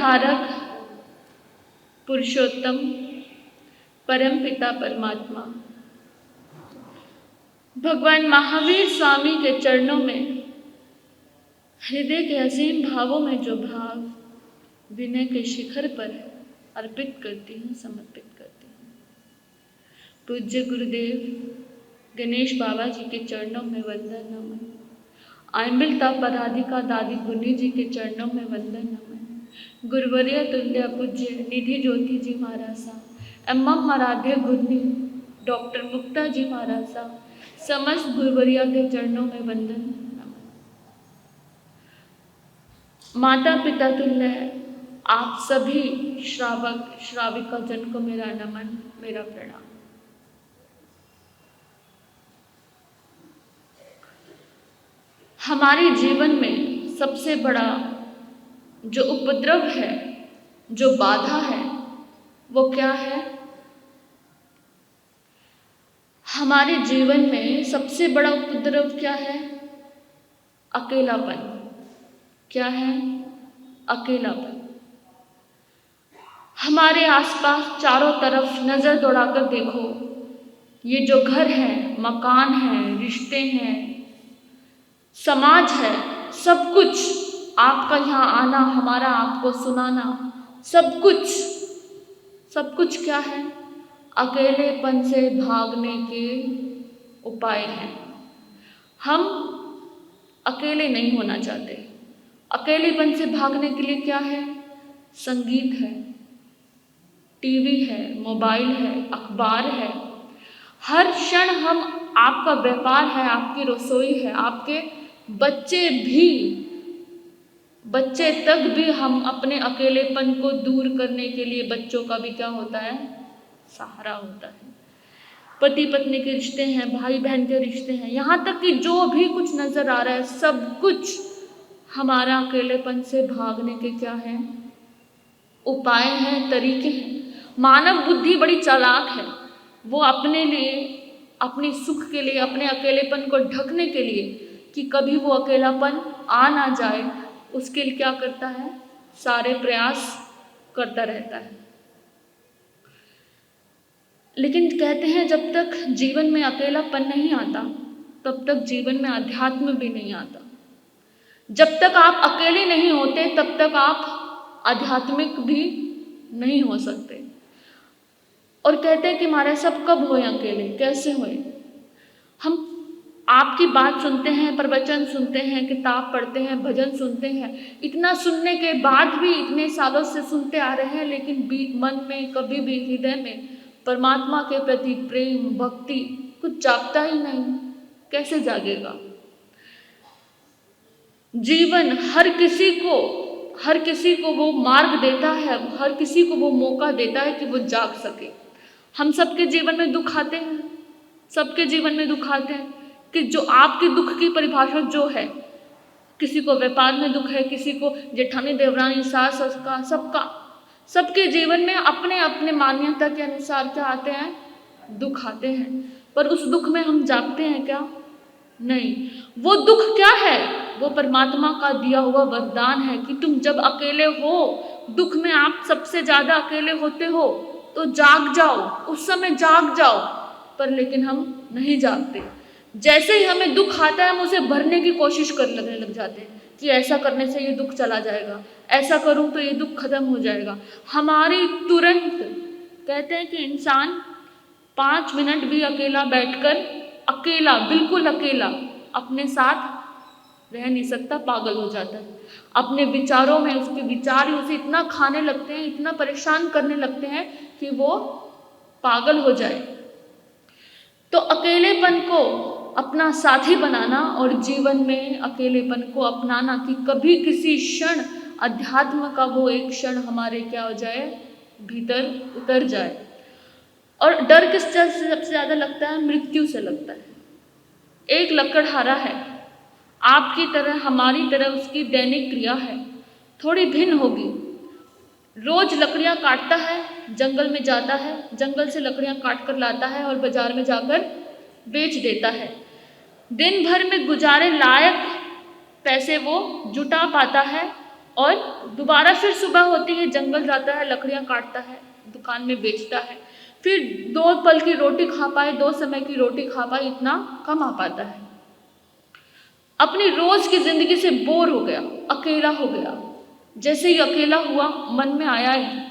धारक पुरुषोत्तम परम पिता परमात्मा भगवान महावीर स्वामी के चरणों में हृदय के असीम भावों में जो भाव विनय के शिखर पर अर्पित करती हूँ, समर्पित करती हूँ। पूज्य गुरुदेव गणेश बाबा जी के चरणों में वंदन नमन। आयमिलता पराधिका दादी गुनी जी के चरणों में वंदन नमन। गुरुवर्य तुल्य पूज्य निधि ज्योति जी महाराज साहब एवं आराध्य गुरनी डॉक्टर मुक्ता जी महाराज साहब समस्त गुरुवर्या के चरणों में वंदन नमन। माता पिता तुल्य आप सभी श्रावक श्राविका जन को मेरा नमन, मेरा प्रणाम। हमारे जीवन में सबसे बड़ा जो उपद्रव है, जो बाधा है, वो क्या है? हमारे जीवन में सबसे बड़ा उपद्रव क्या है? अकेलापन। क्या है? अकेलापन। हमारे आसपास चारों तरफ नजर दौड़ाकर देखो, ये जो घर है, मकान है, रिश्ते हैं, समाज है, सब कुछ आपका यहाँ आना, हमारा आपको सुनाना, सब कुछ क्या है? अकेलेपन से भागने के उपाय हैं। हम अकेले नहीं होना चाहते। अकेलेपन से भागने के लिए क्या है? संगीत है, टीवी है, मोबाइल है, अखबार है। हर क्षण हम, आपका व्यापार है, आपकी रसोई है, आपके बच्चे तक भी हम अपने अकेलेपन को दूर करने के लिए, बच्चों का भी क्या होता है? सहारा होता है। पति पत्नी के रिश्ते हैं, भाई बहन के रिश्ते हैं, यहाँ तक कि जो भी कुछ नजर आ रहा है, सब कुछ हमारा अकेलेपन से भागने के क्या है? उपाय हैं, तरीके हैं। मानव बुद्धि बड़ी चालाक है। वो अपने लिए, अपने सुख के लिए, अपने अकेलेपन को ढकने के लिए कि कभी वो अकेलापन आ ना जाए, उसके लिए क्या करता है? सारे प्रयास करता रहता है। लेकिन कहते हैं जब तक जीवन में अकेलापन नहीं आता, तब तक जीवन में अध्यात्म भी नहीं आता। जब तक आप अकेले नहीं होते, तब तक आप आध्यात्मिक भी नहीं हो सकते। और कहते हैं कि महाराज सब कब होए अकेले, कैसे होए? हम आपकी बात सुनते हैं, प्रवचन सुनते हैं, किताब पढ़ते हैं, भजन सुनते हैं, इतना सुनने के बाद भी, इतने सालों से सुनते आ रहे हैं, लेकिन मन में कभी भी, हृदय में परमात्मा के प्रति प्रेम, भक्ति कुछ जागता ही नहीं। कैसे जागेगा? जीवन हर किसी को वो मार्ग देता है, हर किसी को वो मौका देता है कि वो जाग सके। हम सबके जीवन में दुख आते हैं, सबके जीवन में दुख आते हैं कि जो आपके दुख की परिभाषा जो है, किसी को व्यापार में दुख है, किसी को जेठानी देवरानी सास का, सबके जीवन में अपने अपने मान्यता के अनुसार क्या आते हैं? दुख आते हैं। पर उस दुख में हम जागते हैं क्या? नहीं। वो दुख क्या है? वो परमात्मा का दिया हुआ वरदान है कि तुम जब अकेले हो, दुख में आप सबसे ज्यादा अकेले होते हो, तो जाग जाओ, उस समय जाग जाओ। पर लेकिन हम नहीं जागते। जैसे ही हमें दुख आता है, हम उसे भरने की कोशिश करने लग जाते हैं कि ऐसा करने से ये दुख चला जाएगा, ऐसा करूं तो ये दुख खत्म हो जाएगा। हमारी तुरंत, कहते हैं कि इंसान 5 मिनट भी अकेला बैठकर, अकेला, बिल्कुल अकेला, अपने साथ रह नहीं सकता, पागल हो जाता है। अपने विचारों में उसके विचार ही उसे इतना खाने लगते हैं, इतना परेशान करने लगते हैं कि वो पागल हो जाए। तो अकेलेपन को अपना साथी बनाना और जीवन में अकेलेपन को अपनाना कि कभी किसी क्षण अध्यात्म का वो एक क्षण हमारे क्या हो जाए? भीतर उतर जाए। और डर किस चीज से सबसे ज्यादा लगता है? मृत्यु से लगता है। एक लकड़हारा है, आपकी तरह, हमारी तरह उसकी दैनिक क्रिया है, थोड़ी भिन्न होगी। रोज लकड़ियां काटता है, जंगल में जाता है, जंगल से लकड़ियां काट कर लाता है और बाजार में जाकर बेच देता है। दिन भर में गुजारे लायक पैसे वो जुटा पाता है, और दोबारा फिर सुबह होती है, जंगल जाता है, लकड़ियाँ काटता है, दुकान में बेचता है, फिर 2 पल की रोटी खा पाए, 2 समय की रोटी खा पाए, इतना कमा पाता है। अपनी रोज की जिंदगी से बोर हो गया, अकेला हो गया। जैसे ही अकेला हुआ, मन में आया है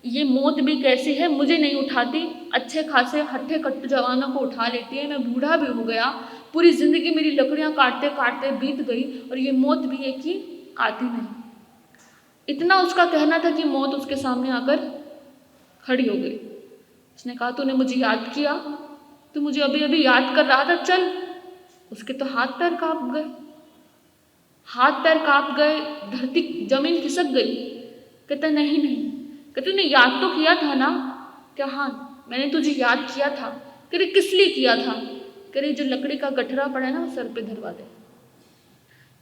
ये मौत भी कैसी है, मुझे नहीं उठाती, अच्छे खासे हट्ठे कट्टे जवानों को उठा लेती है, मैं बूढ़ा भी हो गया, पूरी जिंदगी मेरी लकड़ियां काटते काटते बीत गई और ये मौत भी है कि आती नहीं। इतना उसका कहना था कि मौत उसके सामने आकर खड़ी हो गई। उसने कहा तूने मुझे याद किया, तू मुझे अभी अभी याद कर रहा था, चल। उसके तो हाथ पैर कांप गए, हाथ पैर कांप गए, धरती जमीन खिसक गई। कहता नहीं नहीं, कहते तूने याद तो किया था ना? क्या हाँ, मैंने तुझे याद किया था। कह रहे किस लिए किया था? कह रहे जो लकड़ी का गठरा पड़ा है ना, सर पे धरवा दे,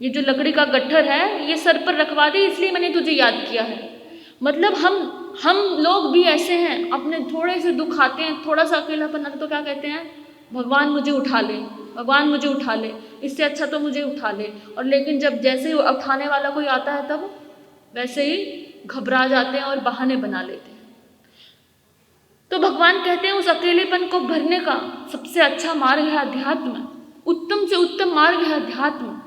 ये जो लकड़ी का गट्ठर है ये सर पर रखवा दे, इसलिए मैंने तुझे याद किया है। मतलब हम लोग भी ऐसे हैं, अपने थोड़े से दुख आते हैं, थोड़ा सा अकेलापन आता तो क्या कहते हैं, भगवान मुझे उठा ले, भगवान मुझे उठा ले, इससे अच्छा तो मुझे उठा ले। और लेकिन जब जैसे ही उठाने वाला कोई आता है तब वैसे ही घबरा जाते हैं और बहाने बना लेते हैं। तो भगवान कहते हैं उस अकेलेपन को भरने का सबसे अच्छा मार्ग है अध्यात्म, उत्तम से उत्तम मार्ग है अध्यात्म।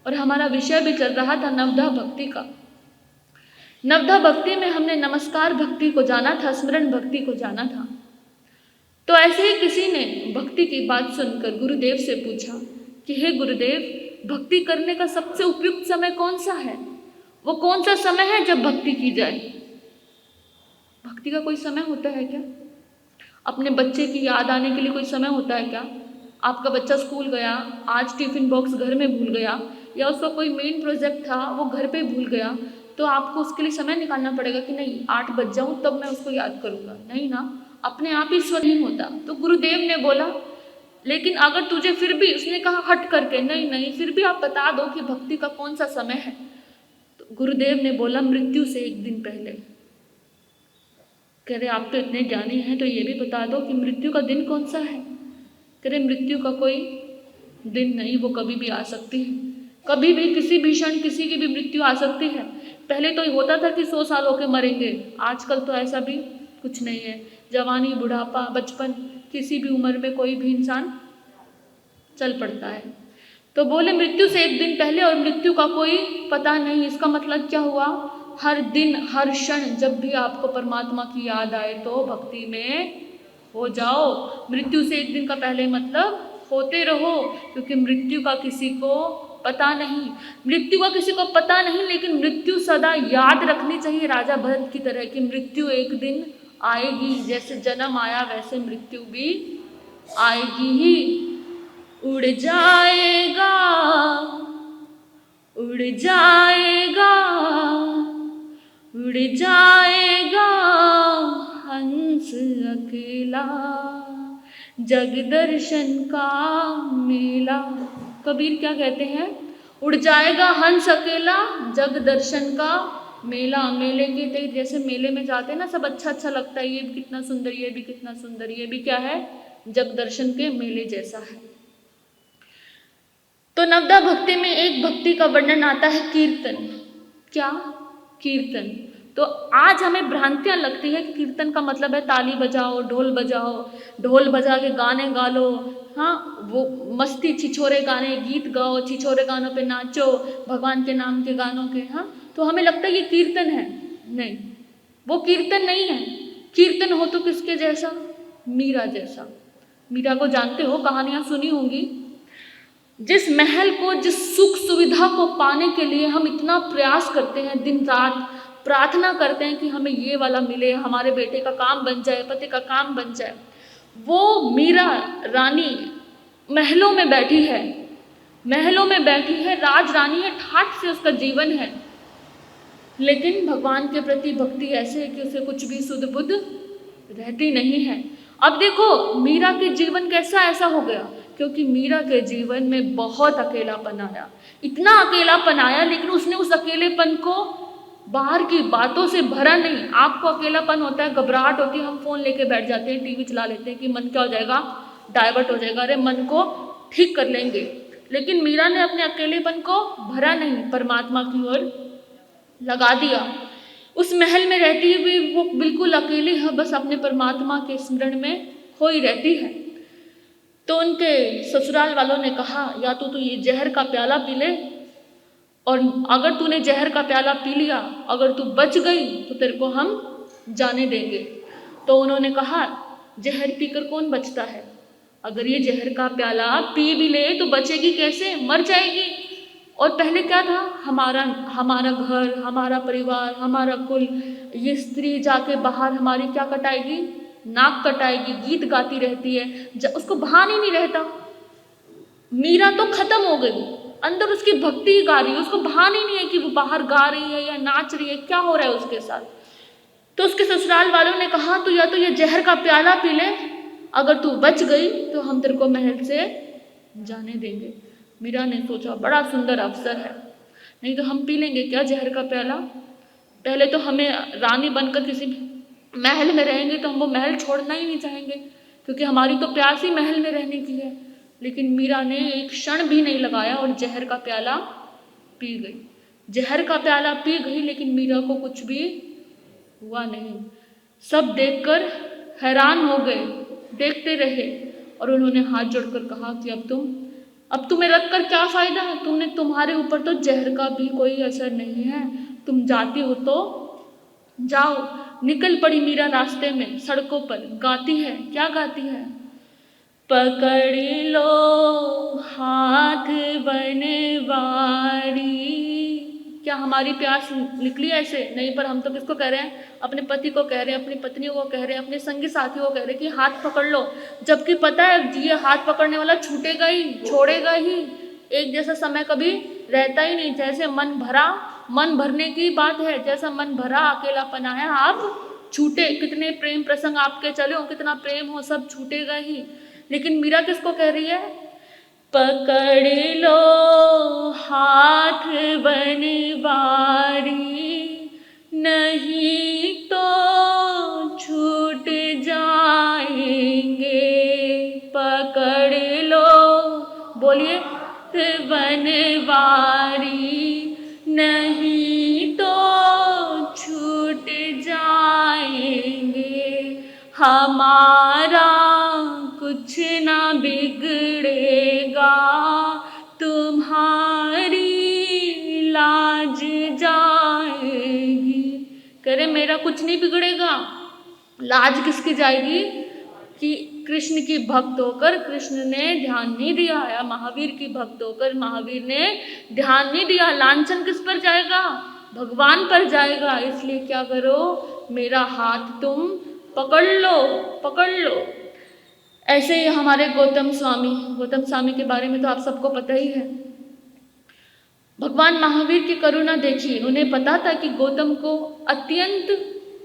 और हमारा विषय भी चल रहा था नवधा भक्ति का। नवधा भक्ति में हमने नमस्कार भक्ति को जाना था, स्मरण भक्ति को जाना था। तो ऐसे ही किसी ने भक्ति की बात सुनकर गुरुदेव से पूछा कि हे गुरुदेव, भक्ति करने का सबसे उपयुक्त समय कौन सा है? वो कौन सा समय है जब भक्ति की जाए? भक्ति का कोई समय होता है क्या? अपने बच्चे की याद आने के लिए कोई समय होता है क्या? आपका बच्चा स्कूल गया, आज टिफिन बॉक्स घर में भूल गया, या उसका कोई मेन प्रोजेक्ट था वो घर पे भूल गया, तो आपको उसके लिए समय निकालना पड़ेगा कि नहीं 8 बज जाऊँ तब मैं उसको याद करूँगा? नहीं ना, अपने आप ही स्वर नहीं होता। तो गुरुदेव ने बोला लेकिन अगर तुझे फिर भी, उसने कहा हट करके, नहीं नहीं फिर भी आप बता दो कि भक्ति का कौन सा समय है। तो गुरुदेव ने बोला मृत्यु से 1 दिन पहले। कह रहे आप तो इतने ज्ञानी हैं तो ये भी बता दो कि मृत्यु का दिन कौन सा है? कह रहे मृत्यु का कोई दिन नहीं, वो कभी भी आ सकती है, कभी भी किसी भी क्षण किसी की भी मृत्यु आ सकती है। पहले तो होता था कि 100 साल होके मरेंगे, आजकल तो ऐसा भी कुछ नहीं है। जवानी, बुढ़ापा, बचपन, किसी भी उम्र में कोई भी इंसान चल पड़ता है। तो बोले मृत्यु से 1 दिन पहले, और मृत्यु का कोई पता नहीं। इसका मतलब क्या हुआ? हर दिन हर क्षण जब भी आपको परमात्मा की याद आए तो भक्ति में हो जाओ। मृत्यु से 1 दिन का पहले मतलब होते रहो, क्योंकि मृत्यु का किसी को पता नहीं, मृत्यु का किसी को पता नहीं, लेकिन मृत्यु सदा याद रखनी चाहिए राजा भरत की तरह कि मृत्यु एक दिन आएगी। जैसे जन्म आया वैसे मृत्यु भी आएगी ही। उड़ जाएगा, उड़ जाएगा, उड़ जाएगा हंस अकेला, जग दर्शन का मेला। कबीर क्या कहते हैं? उड़ जाएगा हंस अकेला, जग दर्शन का मेला। मेले के जैसे मेले में जाते हैं ना, सब अच्छा अच्छा लगता है, ये भी कितना सुंदर, ये भी कितना सुंदर, ये भी क्या है? जग दर्शन के मेले जैसा है। तो नवदा भक्ति में एक भक्ति का वर्णन आता है कीर्तन। क्या? कीर्तन। तो आज हमें भ्रांतियां लगती है कि कीर्तन का मतलब है ताली बजाओ, ढोल बजा के गाने गा लो, हाँ वो मस्ती छिछोरे गाने, गीत गाओ, छिछोरे गानों पे नाचो, भगवान के नाम के गानों के, हाँ तो हमें लगता है ये कीर्तन है। नहीं, वो कीर्तन नहीं है। कीर्तन हो तो किसके जैसा? मीरा जैसा। मीरा को जानते हो, कहानियां सुनी होंगी। जिस महल को, जिस सुख सुविधा को पाने के लिए हम इतना प्रयास करते हैं, दिन रात प्रार्थना करते हैं कि हमें ये वाला मिले, हमारे बेटे का काम बन जाए, पति का काम बन जाए, वो मीरा रानी महलों में बैठी है, महलों में बैठी है, राज रानी है, ठाठ से उसका जीवन है, लेकिन भगवान के प्रति भक्ति ऐसे है कि उसे कुछ भी सुध बुध रहती नहीं है। अब देखो मीरा के जीवन कैसा ऐसा हो गया, क्योंकि मीरा के जीवन में बहुत अकेलापन आया, इतना अकेलापन आया, लेकिन उसने उस अकेलेपन को बाहर की बातों से भरा नहीं। आपको अकेलापन होता है, घबराहट होती है, हम फोन लेके बैठ जाते हैं, टीवी चला लेते हैं कि मन क्या हो जाएगा, डाइवर्ट हो जाएगा, अरे मन को ठीक कर लेंगे। लेकिन मीरा ने अपने अकेलेपन को भरा नहीं, परमात्मा की ओर लगा दिया। उस महल में रहती हुई वो बिल्कुल अकेली है, बस अपने परमात्मा के स्मरण में खोई रहती है। तो उनके ससुराल वालों ने कहा, या तो तू ये जहर का प्याला पी ले, और अगर तूने जहर का प्याला पी लिया, अगर तू बच गई तो तेरे को हम जाने देंगे। तो उन्होंने कहा, जहर पीकर कौन बचता है? अगर ये जहर का प्याला पी भी ले तो बचेगी कैसे? मर जाएगी। और पहले क्या था, हमारा घर, हमारा परिवार, हमारा कुल, ये स्त्री जाके बाहर हमारी क्या कटाएगी? नाक कटाएगी, गीत गाती रहती है, उसको भान ही नहीं रहता। मीरा तो खत्म हो गई, अंदर उसकी भक्ति गा रही है, उसको भान ही नहीं है कि वो बाहर गा रही है या नाच रही है, क्या हो रहा है उसके साथ। तो उसके ससुराल वालों ने कहा, तो या तो ये जहर का प्याला पी ले, अगर तू बच गई तो हम तेरे को महल से जाने देंगे। मीरा ने सोचा, बड़ा सुंदर अवसर है, नहीं तो हम पी लेंगे क्या जहर का प्याला? पहले तो हमें रानी बनकर किसी महल में रहेंगे तो हम वो महल छोड़ना ही नहीं चाहेंगे, क्योंकि हमारी तो प्यास ही महल में रहने की है। लेकिन मीरा ने एक क्षण भी नहीं लगाया और जहर का प्याला पी गई। जहर का प्याला पी गई, लेकिन मीरा को कुछ भी हुआ नहीं। सब देखकर हैरान हो गए, देखते रहे, और उन्होंने हाथ जोड़कर कहा कि अब तुम्हें रखकर क्या फायदा है? तुम्हारे ऊपर तो जहर का भी कोई असर नहीं है, तुम जाती हो तो जाओ। निकल पड़ी मीरा रास्ते में, सड़कों पर गाती है। क्या गाती है? पकड़ लो हाथ बनवारी। क्या हमारी प्यास निकली ऐसे? नहीं, पर हम तो किसको कह रहे हैं? अपने पति को कह रहे हैं, अपनी पत्नी को कह रहे हैं, अपने संगी साथी को कह रहे हैं कि हाथ पकड़ लो, जबकि पता है ये हाथ पकड़ने वाला छूटेगा ही, छोड़ेगा ही। एक जैसा समय कभी रहता ही नहीं। जैसे मन भरने की बात है, जैसा मन भरा अकेलापन आया, आप छूटे। कितने प्रेम प्रसंग आपके चले हो, कितना प्रेम हो, सब छूटेगा ही। लेकिन मीरा किसको कह रही है? पकड़ लो हाथ बनवारी, नहीं तो छूट जाएंगे। पकड़ लो, बोलिए, बनवारी, नहीं तो छूट जाएंगे। हमारा कुछ ना बिगड़ेगा, तुम्हारी लाज जाएगी। कह रहे मेरा कुछ नहीं बिगड़ेगा, लाज किसकी जाएगी? कि कृष्ण की भक्त होकर कृष्ण ने ध्यान नहीं दिया, या महावीर की भक्त होकर महावीर ने ध्यान नहीं दिया। लांछन किस पर जाएगा? भगवान पर जाएगा। इसलिए क्या करो, मेरा हाथ तुम पकड़ लो। ऐसे ही हमारे गौतम स्वामी के बारे में तो आप सबको पता ही है। भगवान महावीर की करुणा देखिए, उन्हें पता था कि गौतम को अत्यंत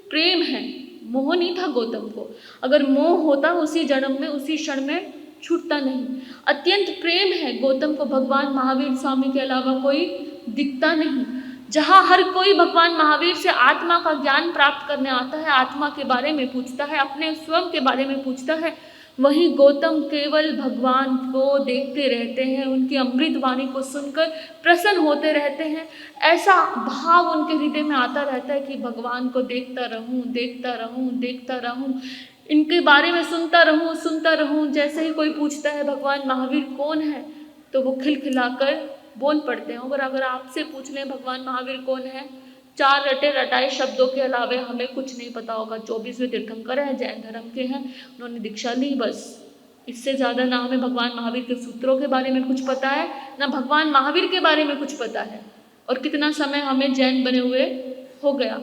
प्रेम है, मोह नहीं था गौतम को। अगर मोह होता उसी जन्म में, उसी क्षण में छूटता नहीं। अत्यंत प्रेम है गौतम को, भगवान महावीर स्वामी के अलावा कोई दिखता नहीं। जहाँ हर कोई भगवान महावीर से आत्मा का ज्ञान प्राप्त करने आता है, आत्मा के बारे में पूछता है, अपने स्वयं के बारे में पूछता है, वहीं गौतम केवल भगवान को देखते रहते हैं, उनकी अमृत वाणी को सुनकर प्रसन्न होते रहते हैं। ऐसा भाव उनके हृदय में आता रहता है कि भगवान को देखता रहूं, इनके बारे में सुनता रहूं। जैसे ही कोई पूछता है भगवान महावीर कौन है, तो वो खिलखिलाकर बोल पड़ते हैं। अगर आपसे पूछ लें भगवान महावीर कौन है, 4 रटे रटाए शब्दों के अलावे हमें कुछ नहीं पता होगा। 24वें तीर्थंकर हैं, जैन धर्म के हैं, उन्होंने दीक्षा ली, बस। इससे ज़्यादा ना हमें भगवान महावीर के सूत्रों के बारे में कुछ पता है, ना भगवान महावीर के बारे में कुछ पता है। और कितना समय हमें जैन बने हुए हो गया।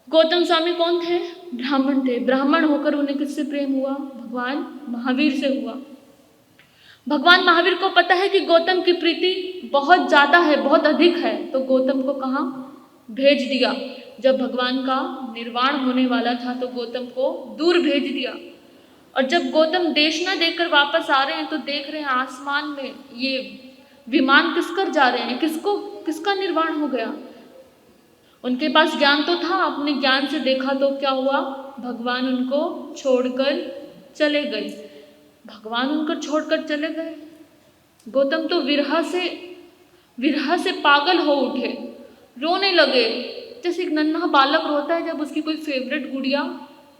गौतम स्वामी कौन थे? ब्राह्मण थे। ब्राह्मण होकर उन्हें किससे प्रेम हुआ? भगवान महावीर से हुआ। भगवान महावीर को पता है कि गौतम की प्रीति बहुत ज़्यादा है, बहुत अधिक है, तो गौतम को कहाँ भेज दिया? जब भगवान का निर्वाण होने वाला था तो गौतम को दूर भेज दिया। और जब गौतम देश न देकर वापस आ रहे हैं तो देख रहे हैं आसमान में ये विमान किसकर जा रहे हैं, किसका निर्वाण हो गया। उनके पास ज्ञान तो था, अपने ज्ञान से देखा तो क्या हुआ, भगवान उनको छोड़कर चले गए। गौतम तो विरह से पागल हो उठे। रोने लगे। जैसे एक नन्हा बालक रोता है जब उसकी कोई फेवरेट गुड़िया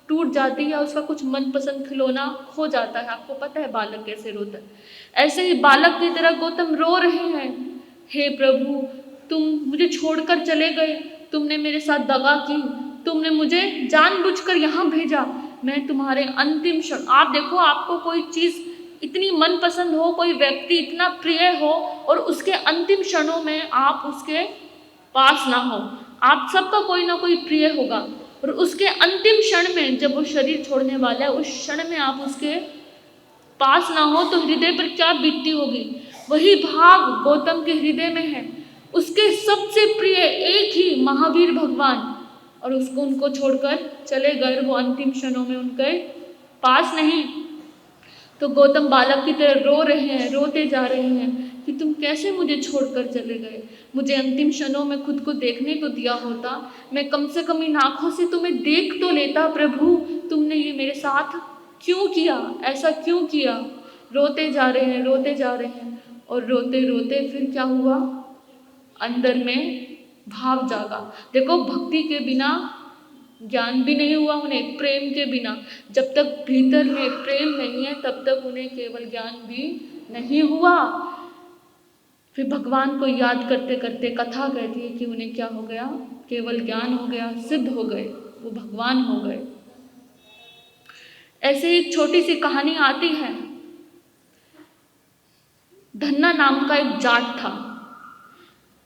टूट जाती है या उसका कुछ मनपसंद खिलौना खो जाता है, आपको पता है बालक कैसे रोता है। ऐसे ही बालक की तरह गौतम रो रहे हैं, हे प्रभु तुम मुझे छोड़कर चले गए, तुमने मेरे साथ दगा की, तुमने मुझे जानबूझकर यहाँ भेजा, मैं तुम्हारे अंतिम क्षण, आप देखो आपको कोई चीज़ इतनी मनपसंद हो, कोई व्यक्ति इतना प्रिय हो और उसके अंतिम क्षणों में आप उसके पास ना हो। आप सबका कोई ना कोई प्रिय होगा और उसके अंतिम क्षण में जब वो शरीर छोड़ने वाला है, उस क्षण में आप उसके पास ना हो तो हृदय पर क्या बीतती होगी। वही भाव गौतम के हृदय में है। उसके सबसे प्रिय एक ही महावीर भगवान, और उसको उनको छोड़कर चले गए, वो अंतिम क्षणों में उनके पास नहीं। तो गौतम बालक की तरह रो रहे हैं, रोते जा रहे हैं कि तुम कैसे मुझे छोड़कर चले गए, मुझे अंतिम क्षणों में खुद को देखने को दिया होता, मैं कम से कम इन आँखों से तुम्हें देख तो लेता प्रभु, तुमने ये मेरे साथ क्यों किया, ऐसा क्यों किया। रोते जा रहे हैं, रोते जा रहे हैं, और रोते रोते फिर क्या हुआ, अंदर में भाव जागा। देखो भक्ति के बिना ज्ञान भी नहीं हुआ उन्हें, प्रेम के बिना, जब तक भीतर में प्रेम नहीं है तब तक उन्हें केवल ज्ञान भी नहीं हुआ। फिर भगवान को याद करते करते कथा कहती है कि उन्हें क्या हो गया, केवल ज्ञान हो गया, सिद्ध हो गए, वो भगवान हो गए। ऐसे ही एक छोटी सी कहानी आती है। धन्ना नाम का एक जाट था,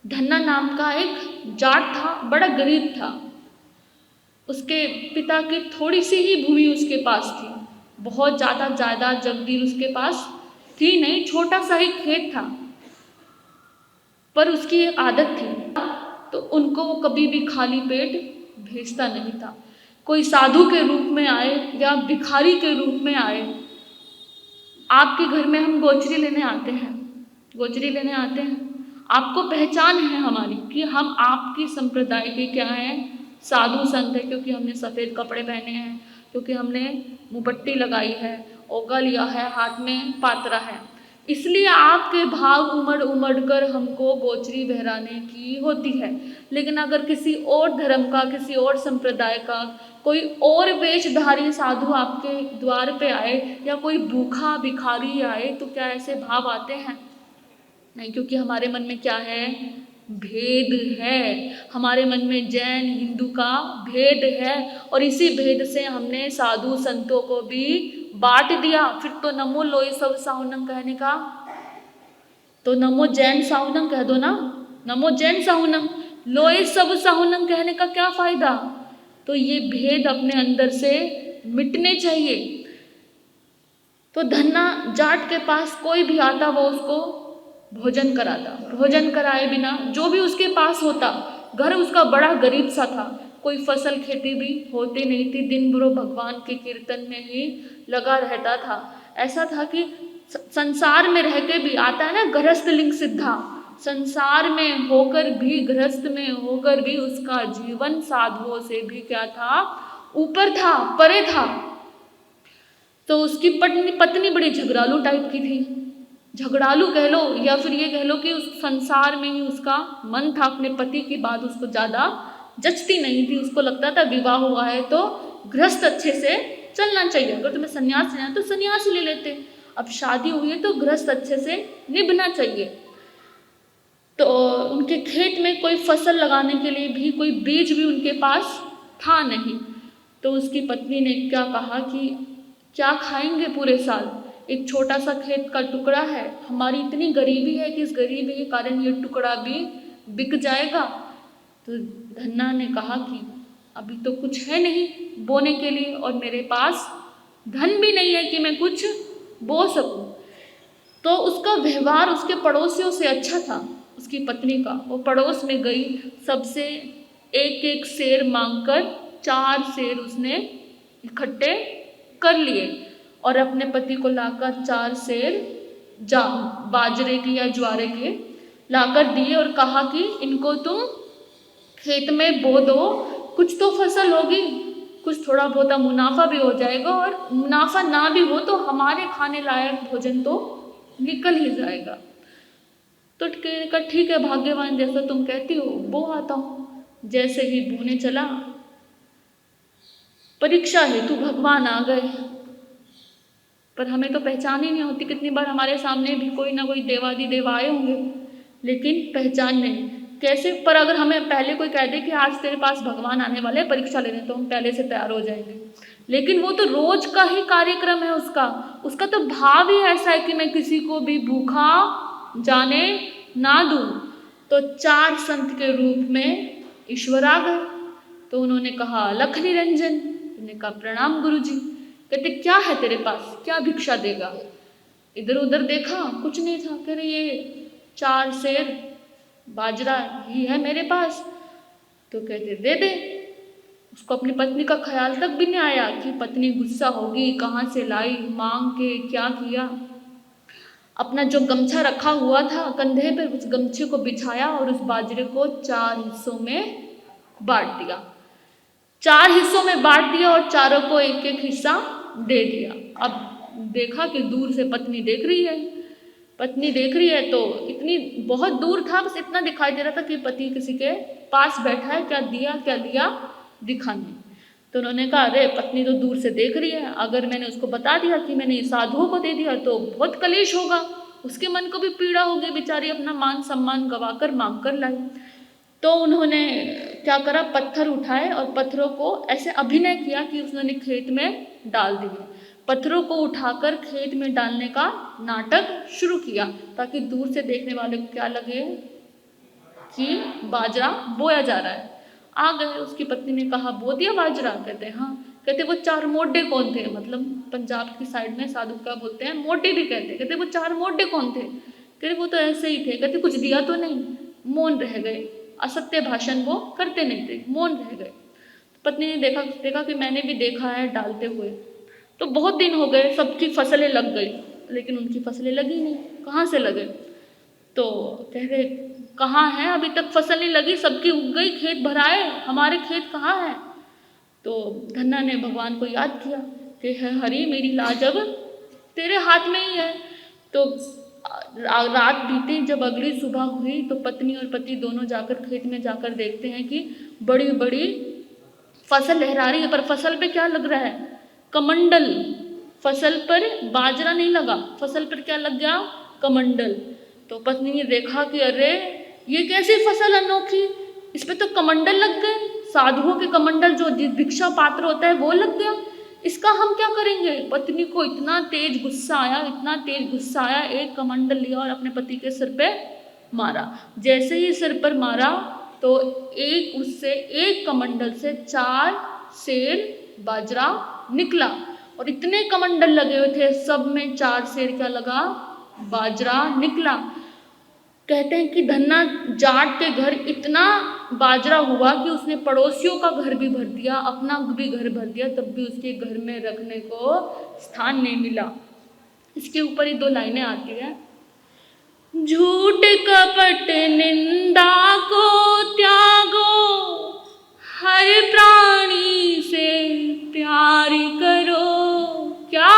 धन्ना नाम का एक जाट था, बड़ा गरीब था। उसके पिता की थोड़ी सी ही भूमि उसके पास थी, बहुत ज़्यादा जायदाद जगीर उसके पास थी नहीं, छोटा सा ही खेत था। पर उसकी एक आदत थी, तो उनको वो कभी भी खाली पेट भेजता नहीं था। कोई साधु के रूप में आए या भिखारी के रूप में आए, आपके घर में हम गोचरी लेने आते हैं, गोचरी लेने आते हैं, आपको पहचान है हमारी कि हम आपकी संप्रदाय के क्या हैं, साधु संत है, क्योंकि हमने सफ़ेद कपड़े पहने हैं, क्योंकि हमने मुपट्टी लगाई है, ओगा लिया है, हाथ में पात्रा है, इसलिए आपके भाव उमड़ उमड़ कर हमको गोचरी बहराने की होती है। लेकिन अगर किसी और धर्म का, किसी और संप्रदाय का कोई और वेशधारी साधु आपके द्वार पे आए या कोई भूखा भिखारी आए तो क्या ऐसे भाव आते हैं? नहीं, क्योंकि हमारे मन में क्या है, भेद है। हमारे मन में जैन हिंदू का भेद है और इसी भेद से हमने साधु संतों को भी बांट दिया। फिर तो नमो लोई सब साहुनम कहने का, तो नमो जैन साहुनम कह दो ना, नमो जैन साहुनम, लोई सब साहुनम कहने का क्या फायदा। तो ये भेद अपने अंदर से मिटने चाहिए। तो धन्ना जाट के पास कोई भी आता वो उसको भोजन कराता, भोजन कराए बिना जो भी उसके पास होता, घर उसका बड़ा गरीब सा था, कोई फसल खेती भी होती नहीं थी, दिन भर भगवान के कीर्तन में ही लगा रहता था। ऐसा था कि संसार में रह के भी, आता है ना गृहस्थ लिंग सिद्धा, संसार में होकर भी, गृहस्थ में होकर भी उसका जीवन साधुओं से भी क्या था, ऊपर था, परे था। तो उसकी पत्नी बड़ी झगड़ालू टाइप की थी, झगड़ालू कह लो या फिर ये कह लो कि उस संसार में ही उसका मन था, अपने पति की बात उसको ज़्यादा जचती नहीं थी। उसको लगता था विवाह हुआ है तो गृहस्थ अच्छे से चलना चाहिए, अगर तुम्हें संन्यास लेना है तो संन्यास ले लेते, अब शादी हुई है तो गृहस्थ अच्छे से निभना चाहिए। तो उनके खेत में कोई फसल लगाने के लिए भी कोई बीज भी उनके पास था नहीं। तो उसकी पत्नी ने क्या कहा कि क्या खाएंगे पूरे साल, एक छोटा सा खेत का टुकड़ा है, हमारी इतनी गरीबी है कि इस गरीबी के कारण ये टुकड़ा भी बिक जाएगा। तो धन्ना ने कहा कि अभी तो कुछ है नहीं बोने के लिए और मेरे पास धन भी नहीं है कि मैं कुछ बो सकूं। तो उसका व्यवहार उसके पड़ोसियों से अच्छा था, उसकी पत्नी का। वो पड़ोस में गई, सबसे एक एक सेर मांगकर 4 सेर उसने इकट्ठे कर लिए और अपने पति को लाकर 4 सेर बाजरे के या ज्वारे के लाकर दिए और कहा कि इनको तुम खेत में बो दो, कुछ तो फसल होगी, कुछ थोड़ा बहुत मुनाफा भी हो जाएगा और मुनाफा ना भी हो तो हमारे खाने लायक भोजन तो निकल ही जाएगा। तो कहा ठीक है भाग्यवान, जैसा तुम कहती हो बो आता हूँ। जैसे ही बोने चला, परीक्षा हेतु भगवान आ गए। पर हमें तो पहचान ही नहीं होती, कितनी बार हमारे सामने भी कोई ना कोई देवादिदेव आए होंगे, लेकिन पहचान नहीं कैसे। पर अगर हमें पहले कोई कह दे कि आज तेरे पास भगवान आने वाले हैं, परीक्षा लेने, तो हम पहले से तैयार हो जाएंगे। लेकिन वो तो रोज का ही कार्यक्रम है उसका तो भाव ही ऐसा है कि मैं किसी को भी भूखा जाने ना दूं। तो 4 संत के रूप में ईश्वर आ गए। तो उन्होंने कहा अलख निरंजन, उन्होंने कहा प्रणाम गुरुजी। कहते क्या है तेरे पास, क्या भिक्षा देगा? इधर उधर देखा, कुछ नहीं था। कह रहे ये 4 सेर बाजरा ही है मेरे पास। तो कहते दे दे। उसको अपनी पत्नी का ख्याल तक भी नहीं आया कि पत्नी गुस्सा होगी, कहाँ से लाई, मांग के क्या किया। अपना जो गमछा रखा हुआ था कंधे पर, उस गमछे को बिछाया और उस बाजरे को 4 हिस्सों में बांट दिया। 4 हिस्सों में बांट दिया और चारों को एक एक हिस्सा दे दिया। अब देखा कि दूर से पत्नी देख रही है। पत्नी देख रही है तो इतनी बहुत दूर था, बस इतना दिखाई दे रहा था कि पति किसी के पास बैठा है, क्या दिया दिखा नहीं। तो उन्होंने कहा अरे पत्नी तो दूर से देख रही है, अगर मैंने उसको बता दिया कि मैंने साधुओं को दे दिया तो बहुत कलेश होगा, उसके मन को भी पीड़ा होगी, बेचारी अपना मान सम्मान गवा कर मांग कर लाई। तो उन्होंने क्या करा, पत्थर उठाए और पत्थरों को ऐसे अभिनय किया कि उसने खेत में डाल दिए। पत्थरों को उठाकर खेत में डालने का नाटक शुरू किया ताकि दूर से देखने वाले को क्या लगे कि बाजरा बोया जा रहा है। आ गए, उसकी पत्नी ने कहा बो दिया बाजरा? कहते हाँ। कहते वो 4 मोढे कौन थे? मतलब पंजाब की साइड में साधु क्या बोलते हैं, मोढे भी कहते। कहते वो 4 मोढे कौन थे? कहते वो तो ऐसे ही थे। कहते कुछ दिया तो नहीं? मौन रह गए, असत्य भाषण वो करते नहीं थे, मौन रह गए। पत्नी ने देखा कि मैंने भी देखा है डालते हुए। तो बहुत दिन हो गए, सबकी फसलें लग गई, लेकिन उनकी फसलें लगी नहीं। कहाँ से लगे? तो कह रहे कहाँ है, अभी तक फसल नहीं लगी, सबकी उग गई, खेत भराए, हमारे खेत कहाँ है? तो धन्ना ने भगवान को याद किया कि है हरि मेरी लाज अब तेरे हाथ में ही है। तो रात बीती, जब अगली सुबह हुई तो पत्नी और पति दोनों जाकर खेत में जाकर देखते हैं कि बड़ी बड़ी फसल लहरा रही है, पर फसल पे क्या लग रहा है? कमंडल। फसल पर बाजरा नहीं लगा, फसल पर क्या लग गया? कमंडल। तो पत्नी ने देखा कि अरे ये कैसी फसल अनोखी, इस पे तो कमंडल लग गए, साधुओं के कमंडल जो भिक्षा पात्र होता है वो लग गया, इसका हम क्या करेंगे? पत्नी को इतना तेज गुस्सा आया, एक कमंडल लिया और अपने पति के सिर पे मारा। जैसे ही सिर पर मारा तो उससे एक कमंडल से 4 सेर बाजरा निकला और इतने कमंडल लगे हुए थे, सब में 4 सेर क्या लगा? बाजरा निकला। कहते हैं कि धन्ना जाट के घर इतना बाजरा हुआ कि उसने पड़ोसियों का घर भी भर दिया, अपना भी घर भर दिया, तब भी उसके घर में रखने को स्थान नहीं मिला। इसके ऊपर ही 2 लाइनें आती है। झूठ कपट निंदा को त्यागो, हर प्राणी से प्यार करो। क्या?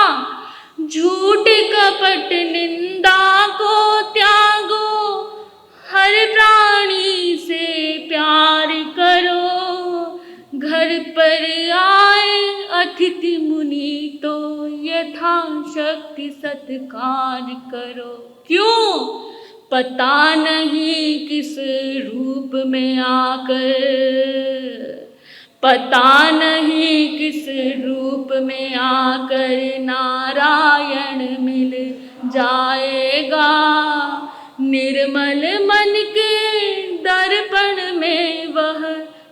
झूठ कपट निंदा को त्यागो, हर प्राणी से प्यार करो। घर पर आए अतिथि मुनि तो यथाशक्ति सत्कार करो। क्यों? पता नहीं किस रूप में आकर, पता नहीं किस रूप में आकर नारायण मिल जाएगा। निर्मल मन के दर्पण में वह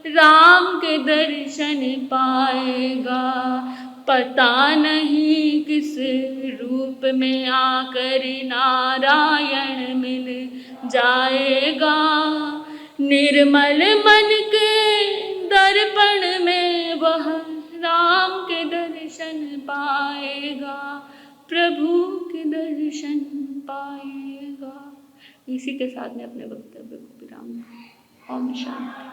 राम के दर्शन पाएगा। पता नहीं किस रूप में आकर नारायण मिल जाएगा। निर्मल मन के दर्पण में वह राम के दर्शन पाएगा, प्रभु के दर्शन पाएगा। इसी के साथ में अपने वक्तव्य को विराम। ओम शांति।